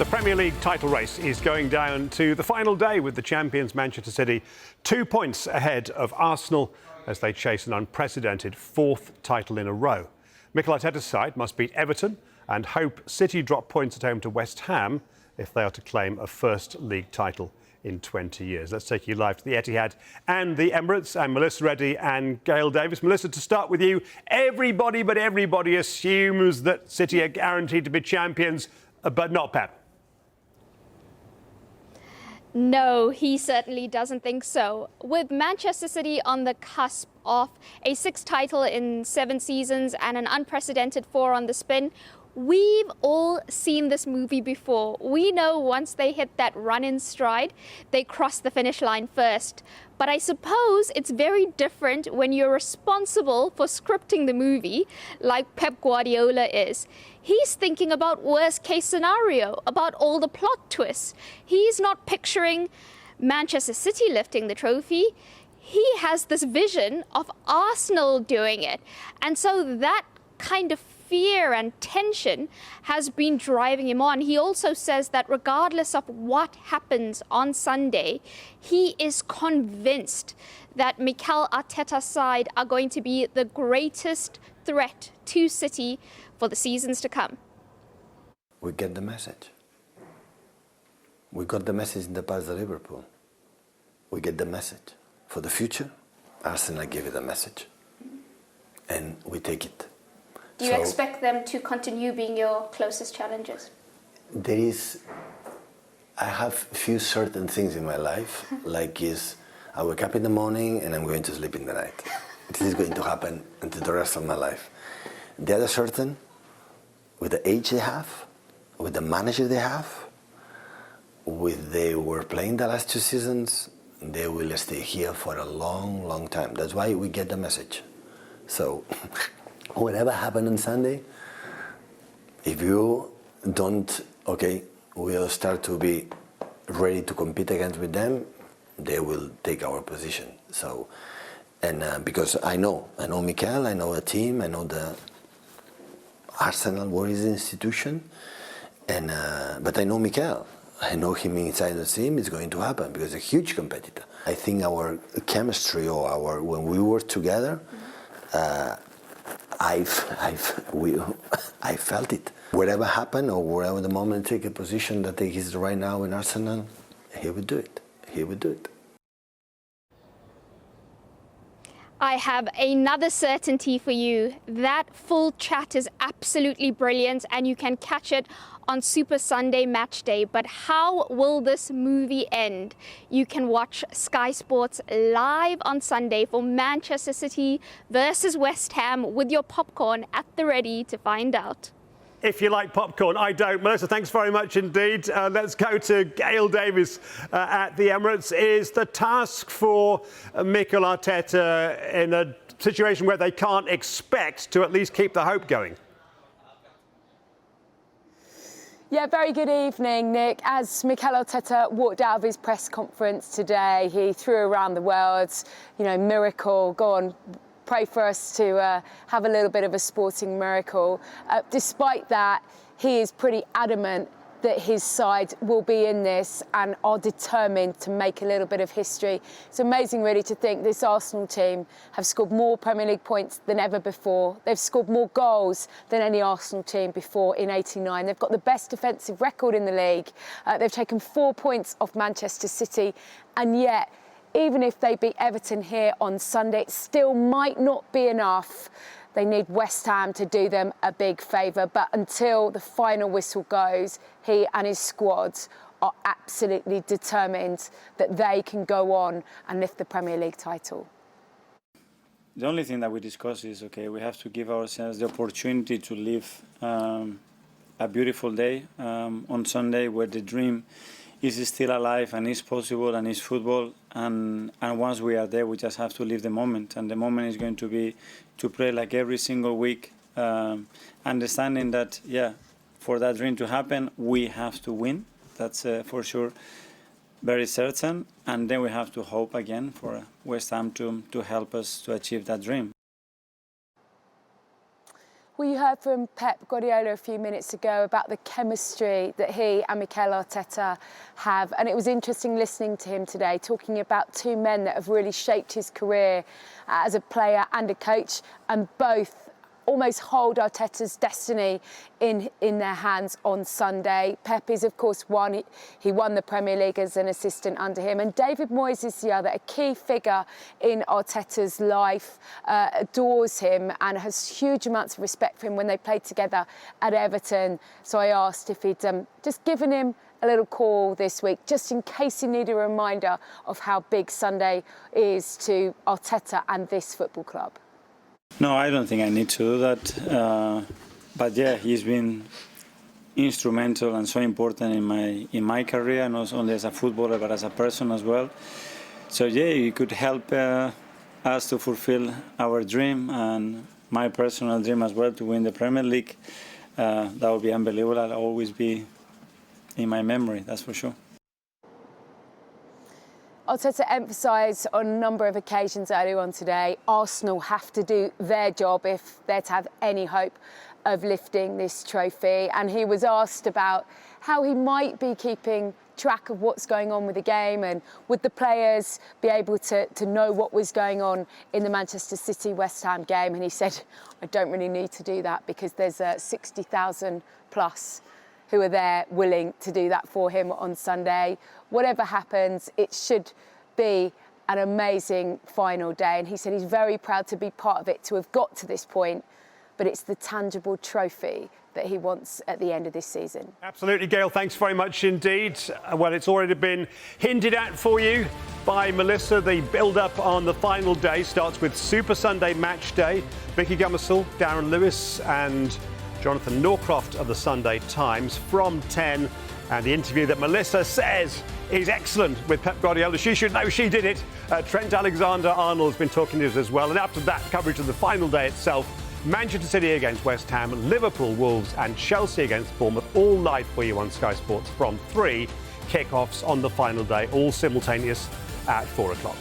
The Premier League title race is going down to the final day with the champions Manchester City 2 points ahead of Arsenal as they chase an unprecedented fourth title in a row. Mikel Arteta's side must beat Everton and hope City drop points at home to West Ham if they are to claim a first league title in 20 years. Let's take you live to the Etihad and the Emirates, and Melissa Reddy and Gail Davis. Melissa, to start with you, everybody but everybody assumes that City are guaranteed to be champions, but not Pep. No, he certainly doesn't think so. With Manchester City on the cusp of a sixth title in 7 seasons and an unprecedented 4 on the spin, we've all seen this movie before. We know once they hit that run in stride, they cross the finish line first. But I suppose it's very different when you're responsible for scripting the movie, like Pep Guardiola is. He's thinking about worst case scenario, about all the plot twists. He's not picturing Manchester City lifting the trophy. He has this vision of Arsenal doing it. And so that kind of fear and tension has been driving him on. He also says that regardless of what happens on Sunday, he is convinced that Mikel Arteta's side are going to be the greatest threat to City for the seasons to come. We get the message. We got the message in the past of Liverpool. We get the message. For the future, Arsenal give you the message. And we take it. Do you expect them to continue being your closest challengers? I have few certain things in my life, like I wake up in the morning and I'm going to sleep in the night. This is going to happen until the rest of my life. The other certain, with the age they have, with the manager they have, with they were playing the last 2 seasons, they will stay here for a long, long time. That's why we get the message. So, whatever happened on Sunday, if you don't, we'll start to be ready to compete against with them, they will take our position. So, and because I know Mikel, I know the team, I know the Arsenal, what is the institution, and but I know Mikel. I know him inside the team. It's going to happen because he's a huge competitor. I think our chemistry or when we were together, I felt it. Whatever happened or wherever the moment take a position that he's right now in Arsenal, he would do it. He would do it. I have another certainty for you. That full chat is absolutely brilliant and you can catch it on Super Sunday Matchday. But how will this movie end? You can watch Sky Sports live on Sunday for Manchester City versus West Ham with your popcorn at the ready to find out. If you like popcorn, I don't. Melissa, thanks very much indeed. Let's go to Gail Davis at the Emirates. Is the task for Mikel Arteta in a situation where they can't expect to at least keep the hope going? Yeah, very good evening, Nick. As Mikel Arteta walked out of his press conference today, he threw around the words, miracle, go on, pray for us to have a little bit of a sporting miracle. Despite that, he is pretty adamant that his side will be in this and are determined to make a little bit of history. It's amazing really to think this Arsenal team have scored more Premier League points than ever before. They've scored more goals than any Arsenal team before in '89. They've got the best defensive record in the league. They've taken 4 points off Manchester City, and yet even if they beat Everton here on Sunday, it still might not be enough. They need West Ham to do them a big favour. But until the final whistle goes, he and his squad are absolutely determined that they can go on and lift the Premier League title. The only thing that we discuss is, we have to give ourselves the opportunity to live a beautiful day on Sunday where the dream is still alive and is possible and is football, and once we are there we just have to live the moment, and the moment is going to be to play like every single week, understanding that for that dream to happen we have to win, that's for sure very certain, and then we have to hope again for West Ham to help us to achieve that dream. We heard from Pep Guardiola a few minutes ago about the chemistry that he and Mikel Arteta have. And it was interesting listening to him today, talking about two men that have really shaped his career as a player and a coach, and both almost hold Arteta's destiny in their hands on Sunday. Pep is, of course, one. He won the Premier League as an assistant under him. And David Moyes is the other, a key figure in Arteta's life, adores him and has huge amounts of respect for him when they played together at Everton. So I asked if he'd just given him a little call this week, just in case he needed a reminder of how big Sunday is to Arteta and this football club. No, I don't think I need to do that. But yeah, he's been instrumental and so important in my career, not only as a footballer but as a person as well. So yeah, he could help us to fulfill our dream and my personal dream as well, to win the Premier League. That would be unbelievable. I'll always be in my memory, that's for sure. Arteta emphasised on a number of occasions earlier on today, Arsenal have to do their job if they're to have any hope of lifting this trophy. And he was asked about how he might be keeping track of what's going on with the game, and would the players be able to know what was going on in the Manchester City-West Ham game. And he said, I don't really need to do that because there's 60,000 plus who are there willing to do that for him on Sunday. Whatever happens, it should be an amazing final day. And he said he's very proud to be part of it, to have got to this point, but it's the tangible trophy that he wants at the end of this season. Absolutely, Gail, thanks very much indeed. Well, it's already been hinted at for you by Melissa. The build-up on the final day starts with Super Sunday Match Day. Vicky Gummersall, Darren Lewis and Jonathan Norcroft of the Sunday Times from 10. And the interview that Melissa says is excellent with Pep Guardiola. She should know she did it. Trent Alexander-Arnold's been talking to us as well. And after that, coverage of the final day itself, Manchester City against West Ham, Liverpool, Wolves and Chelsea against Bournemouth, all live for you on Sky Sports from 3. Kickoffs on the final day, all simultaneous at 4 o'clock.